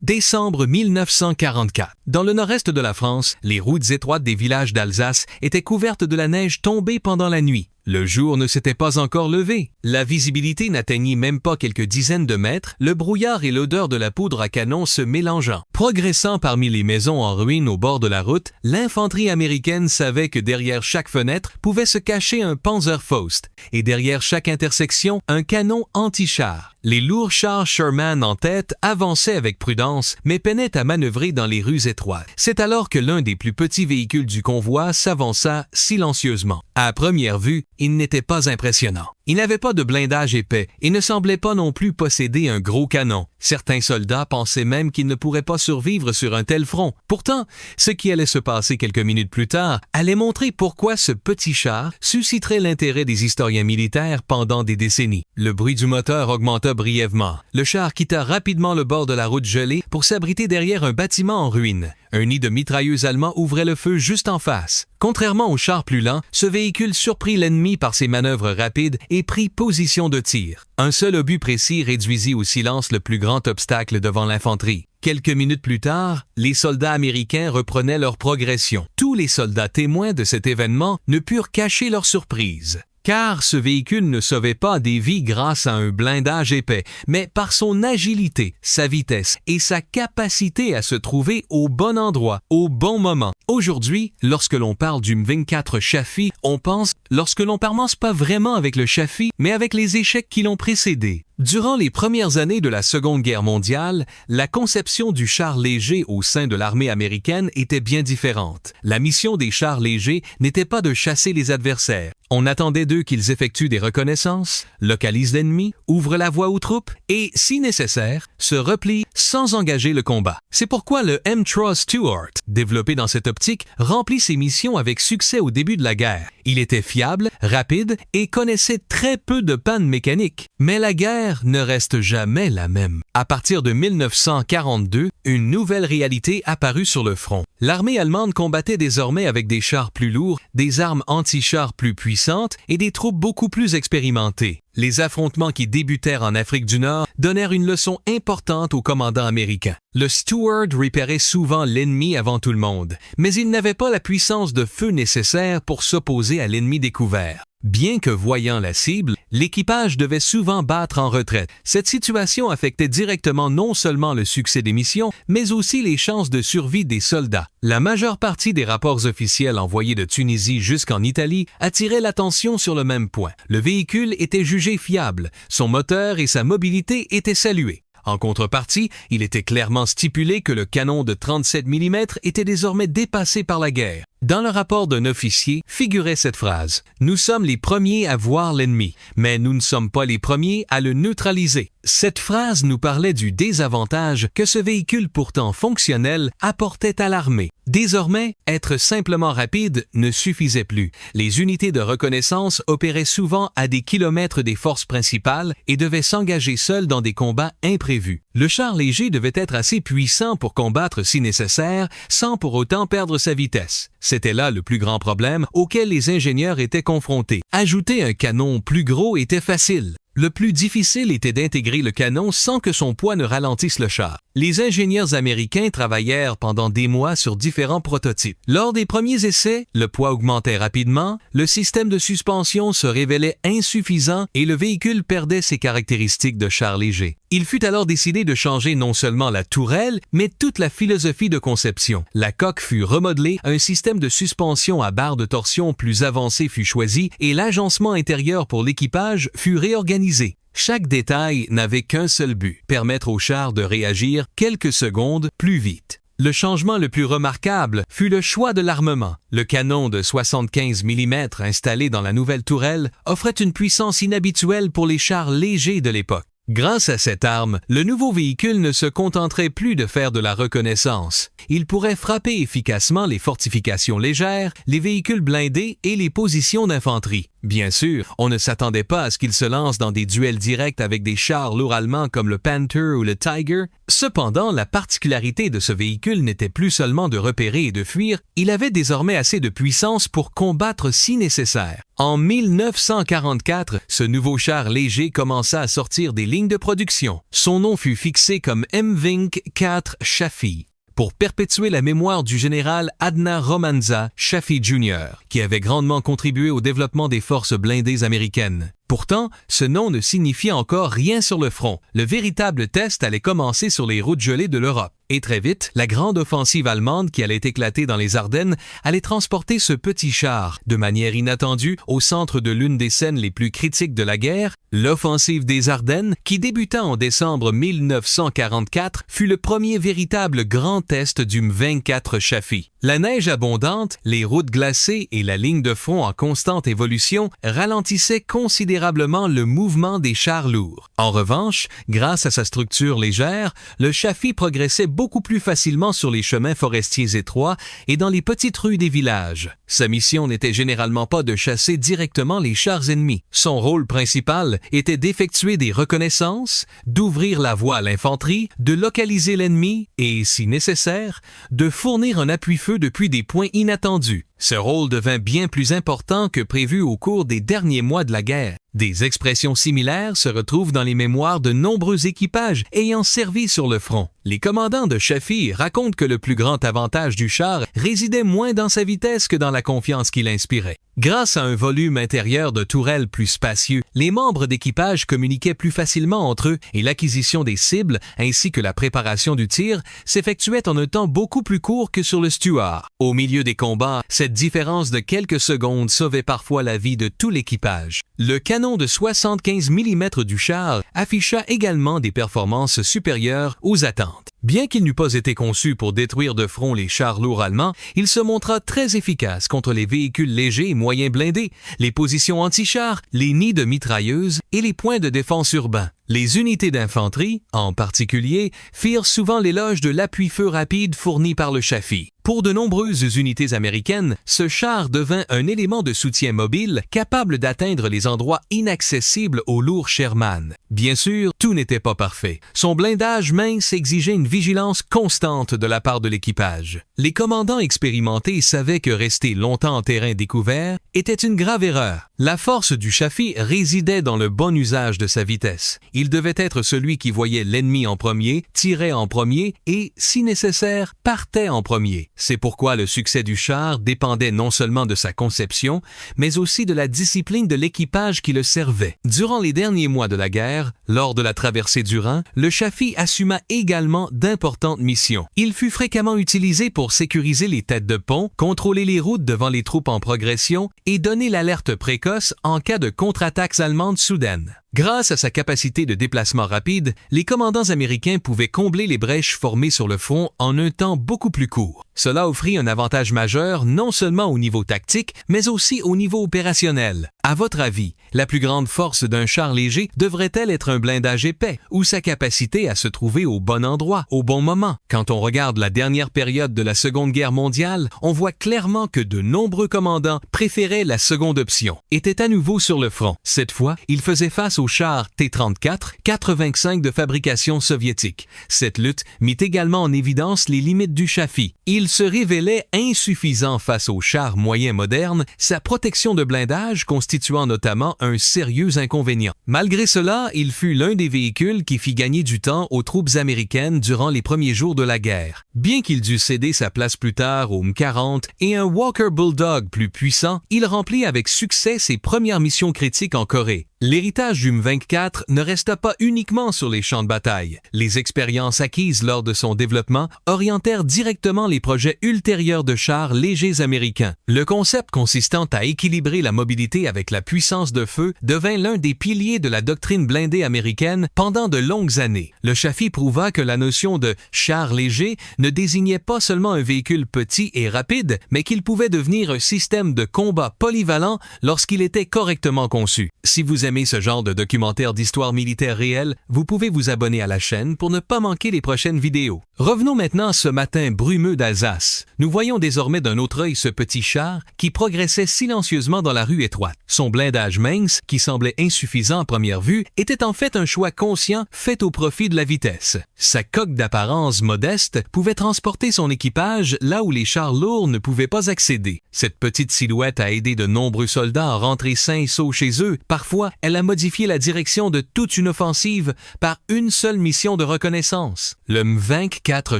Décembre 1944. Dans le nord-est de la France, les routes étroites des villages d'Alsace étaient couvertes de la neige tombée pendant la nuit. Le jour ne s'était pas encore levé. La visibilité n'atteignit même pas quelques dizaines de mètres, le brouillard et l'odeur de la poudre à canon se mélangeant. Progressant parmi les maisons en ruine au bord de la route, l'infanterie américaine savait que derrière chaque fenêtre pouvait se cacher un Panzerfaust et derrière chaque intersection, un canon anti-char. Les lourds chars Sherman en tête avançaient avec prudence, mais peinaient à manœuvrer dans les rues étroites. C'est alors que l'un des plus petits véhicules du convoi s'avança silencieusement. À première vue, il n'était pas impressionnant. Il n'avait pas de blindage épais et ne semblait pas non plus posséder un gros canon. Certains soldats pensaient même qu'il ne pourrait pas survivre sur un tel front. Pourtant, ce qui allait se passer quelques minutes plus tard allait montrer pourquoi ce petit char susciterait l'intérêt des historiens militaires pendant des décennies. Le bruit du moteur augmenta brièvement. Le char quitta rapidement le bord de la route gelée pour s'abriter derrière un bâtiment en ruine. Un nid de mitrailleuses allemand ouvrait le feu juste en face. Contrairement au char plus lent, ce véhicule surprit l'ennemi par ses manœuvres rapides et prit position de tir. Un seul obus précis réduisit au silence le plus grand obstacle devant l'infanterie. Quelques minutes plus tard, les soldats américains reprenaient leur progression. Tous les soldats témoins de cet événement ne purent cacher leur surprise. Car ce véhicule ne sauvait pas des vies grâce à un blindage épais, mais par son agilité, sa vitesse et sa capacité à se trouver au bon endroit, au bon moment. Aujourd'hui, lorsque l'on parle du M24 Chaffee, on pense lorsque l'on commence pas vraiment avec le Chaffee, mais avec les échecs qui l'ont précédé. Durant les premières années de la Seconde Guerre mondiale, la conception du char léger au sein de l'armée américaine était bien différente. La mission des chars légers n'était pas de chasser les adversaires. On attendait d'eux qu'ils effectuent des reconnaissances, localisent l'ennemi, ouvrent la voie aux troupes et, si nécessaire, se replient sans engager le combat. C'est pourquoi le M3 Stuart, développé dans cette optique, remplit ses missions avec succès au début de la guerre. Il était fiable, rapide et connaissait très peu de pannes mécaniques. Mais la guerre ne reste jamais la même. À partir de 1942, une nouvelle réalité apparut sur le front. L'armée allemande combattait désormais avec des chars plus lourds, des armes anti-chars plus puissantes et des troupes beaucoup plus expérimentées. Les affrontements qui débutèrent en Afrique du Nord donnèrent une leçon importante aux commandants américains. Le Stuart repérait souvent l'ennemi avant tout le monde, mais il n'avait pas la puissance de feu nécessaire pour s'opposer à l'ennemi découvert. Bien que voyant la cible, l'équipage devait souvent battre en retraite. Cette situation affectait directement non seulement le succès des missions, mais aussi les chances de survie des soldats. La majeure partie des rapports officiels envoyés de Tunisie jusqu'en Italie attiraient l'attention sur le même point. Le véhicule était jugé fiable, son moteur et sa mobilité étaient salués. En contrepartie, il était clairement stipulé que le canon de 37 mm était désormais dépassé par la guerre. Dans le rapport d'un officier figurait cette phrase « Nous sommes les premiers à voir l'ennemi, mais nous ne sommes pas les premiers à le neutraliser ». Cette phrase nous parlait du désavantage que ce véhicule pourtant fonctionnel apportait à l'armée. Désormais, être simplement rapide ne suffisait plus. Les unités de reconnaissance opéraient souvent à des kilomètres des forces principales et devaient s'engager seules dans des combats imprévus. Le char léger devait être assez puissant pour combattre si nécessaire, sans pour autant perdre sa vitesse. C'était là le plus grand problème auquel les ingénieurs étaient confrontés. Ajouter un canon plus gros était facile. Le plus difficile était d'intégrer le canon sans que son poids ne ralentisse le char. Les ingénieurs américains travaillèrent pendant des mois sur différents prototypes. Lors des premiers essais, le poids augmentait rapidement, le système de suspension se révélait insuffisant et le véhicule perdait ses caractéristiques de char léger. Il fut alors décidé de changer non seulement la tourelle, mais toute la philosophie de conception. La coque fut remodelée, un système de suspension à barre de torsion plus avancé fut choisi et l'agencement intérieur pour l'équipage fut réorganisé. Chaque détail n'avait qu'un seul but, permettre au char de réagir quelques secondes plus vite. Le changement le plus remarquable fut le choix de l'armement. Le canon de 75 mm installé dans la nouvelle tourelle offrait une puissance inhabituelle pour les chars légers de l'époque. Grâce à cette arme, le nouveau véhicule ne se contenterait plus de faire de la reconnaissance. Il pourrait frapper efficacement les fortifications légères, les véhicules blindés et les positions d'infanterie. Bien sûr, on ne s'attendait pas à ce qu'il se lance dans des duels directs avec des chars lourds allemands comme le Panther ou le Tiger. Cependant, la particularité de ce véhicule n'était plus seulement de repérer et de fuir, il avait désormais assez de puissance pour combattre si nécessaire. En 1944, ce nouveau char léger commença à sortir des lignes de production. Son nom fut fixé comme MVinc 4 Chaffee, pour perpétuer la mémoire du général Adna Romanza Chaffee Jr., qui avait grandement contribué au développement des forces blindées américaines. Pourtant, ce nom ne signifiait encore rien sur le front. Le véritable test allait commencer sur les routes gelées de l'Europe. Et très vite, la grande offensive allemande qui allait éclater dans les Ardennes allait transporter ce petit char, de manière inattendue, au centre de l'une des scènes les plus critiques de la guerre. L'offensive des Ardennes, qui débuta en décembre 1944, fut le premier véritable grand test du M24 Chaffee. La neige abondante, les routes glacées et la ligne de front en constante évolution ralentissaient considérablement le mouvement des chars lourds. En revanche, grâce à sa structure légère, le Chaffee progressait beaucoup plus facilement sur les chemins forestiers étroits et dans les petites rues des villages. Sa mission n'était généralement pas de chasser directement les chars ennemis. Son rôle principal était d'effectuer des reconnaissances, d'ouvrir la voie à l'infanterie, de localiser l'ennemi et, si nécessaire, de fournir un appui-feu depuis des points inattendus. Ce rôle devint bien plus important que prévu au cours des derniers mois de la guerre. Des expressions similaires se retrouvent dans les mémoires de nombreux équipages ayant servi sur le front. Les commandants de Chaffee racontent que le plus grand avantage du char résidait moins dans sa vitesse que dans la confiance qu'il inspirait. Grâce à un volume intérieur de tourelles plus spacieux, les membres d'équipage communiquaient plus facilement entre eux et l'acquisition des cibles ainsi que la préparation du tir s'effectuait en un temps beaucoup plus court que sur le Stuart. Au milieu des combats, cette différence de quelques secondes sauvait parfois la vie de tout l'équipage. Le canon de 75 mm du char afficha également des performances supérieures aux attentes. Bien qu'il n'eût pas été conçu pour détruire de front les chars lourds allemands, il se montra très efficace contre les véhicules légers et moyens blindés, les positions anti-chars, les nids de mitrailleuses et les points de défense urbains. Les unités d'infanterie, en particulier, firent souvent l'éloge de l'appui-feu rapide fourni par le Chaffee. Pour de nombreuses unités américaines, ce char devint un élément de soutien mobile capable d'atteindre les endroits inaccessibles aux lourds Sherman. Bien sûr, tout n'était pas parfait. Son blindage mince exigeait une vigilance constante de la part de l'équipage. Les commandants expérimentés savaient que rester longtemps en terrain découvert était une grave erreur. La force du Chaffee résidait dans le bon usage de sa vitesse. Il devait être celui qui voyait l'ennemi en premier, tirait en premier et, si nécessaire, partait en premier. C'est pourquoi le succès du char dépendait non seulement de sa conception, mais aussi de la discipline de l'équipage qui le servait. Durant les derniers mois de la guerre, lors de la traversée du Rhin, le Chaffee assuma également d'importantes missions. Il fut fréquemment utilisé pour sécuriser les têtes de pont, contrôler les routes devant les troupes en progression et donner l'alerte précoce en cas de contre-attaques allemandes soudaines. Grâce à sa capacité de déplacement rapide, les commandants américains pouvaient combler les brèches formées sur le front en un temps beaucoup plus court. Cela offrit un avantage majeur non seulement au niveau tactique, mais aussi au niveau opérationnel. À votre avis, la plus grande force d'un char léger devrait-elle être un blindage épais ou sa capacité à se trouver au bon endroit, au bon moment? Quand on regarde la dernière période de la Seconde Guerre mondiale, on voit clairement que de nombreux commandants préféraient la seconde option, étaient à nouveau sur le front. Cette fois, ils faisaient face au char T-34, 4,25 de fabrication soviétique. Cette lutte mit également en évidence les limites du Chaffee. Il se révélait insuffisant face aux chars moyens modernes, sa protection de blindage constituant notamment un sérieux inconvénient. Malgré cela, il fut l'un des véhicules qui fit gagner du temps aux troupes américaines durant les premiers jours de la guerre. Bien qu'il dût céder sa place plus tard au M40 et un Walker Bulldog plus puissant, il remplit avec succès ses premières missions critiques en Corée. L'héritage du M24 ne resta pas uniquement sur les champs de bataille. Les expériences acquises lors de son développement orientèrent directement les projets ultérieurs de chars légers américains. Le concept consistant à équilibrer la mobilité avec la puissance de feu devint l'un des piliers de la doctrine blindée américaine pendant de longues années. Le Chaffee prouva que la notion de char léger ne désignait pas seulement un véhicule petit et rapide, mais qu'il pouvait devenir un système de combat polyvalent lorsqu'il était correctement conçu. Si vous aimez aimez ce genre de documentaire d'histoire militaire réelle, vous pouvez vous abonner à la chaîne pour ne pas manquer les prochaines vidéos. Revenons maintenant à ce matin brumeux d'Alsace. Nous voyons désormais d'un autre œil ce petit char qui progressait silencieusement dans la rue étroite. Son blindage mince, qui semblait insuffisant à première vue, était en fait un choix conscient fait au profit de la vitesse. Sa coque d'apparence modeste pouvait transporter son équipage là où les chars lourds ne pouvaient pas accéder. Cette petite silhouette a aidé de nombreux soldats à rentrer sains et sauts chez eux. Parfois, elle a modifié la direction de toute une offensive par une seule mission de reconnaissance. Le M24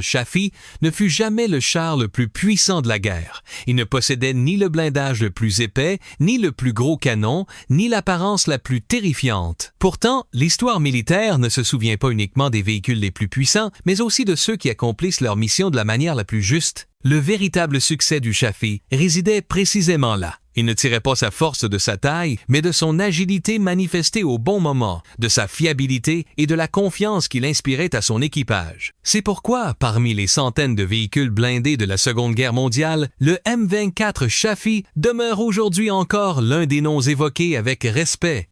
Chaffee ne fut jamais le char le plus puissant de la guerre. Il ne possédait ni le blindage le plus épais, ni le plus gros canon, ni l'apparence la plus terrifiante. Pourtant, l'histoire militaire ne se souvient pas uniquement des véhicules les plus puissants, mais aussi de ceux qui accomplissent leur mission de la manière la plus juste. Le véritable succès du Chaffee résidait précisément là. Il ne tirait pas sa force de sa taille, mais de son agilité manifestée au bon moment, de sa fiabilité et de la confiance qu'il inspirait à son équipage. C'est pourquoi, parmi les centaines de véhicules blindés de la Seconde Guerre mondiale, le M24 Chaffee demeure aujourd'hui encore l'un des noms évoqués avec respect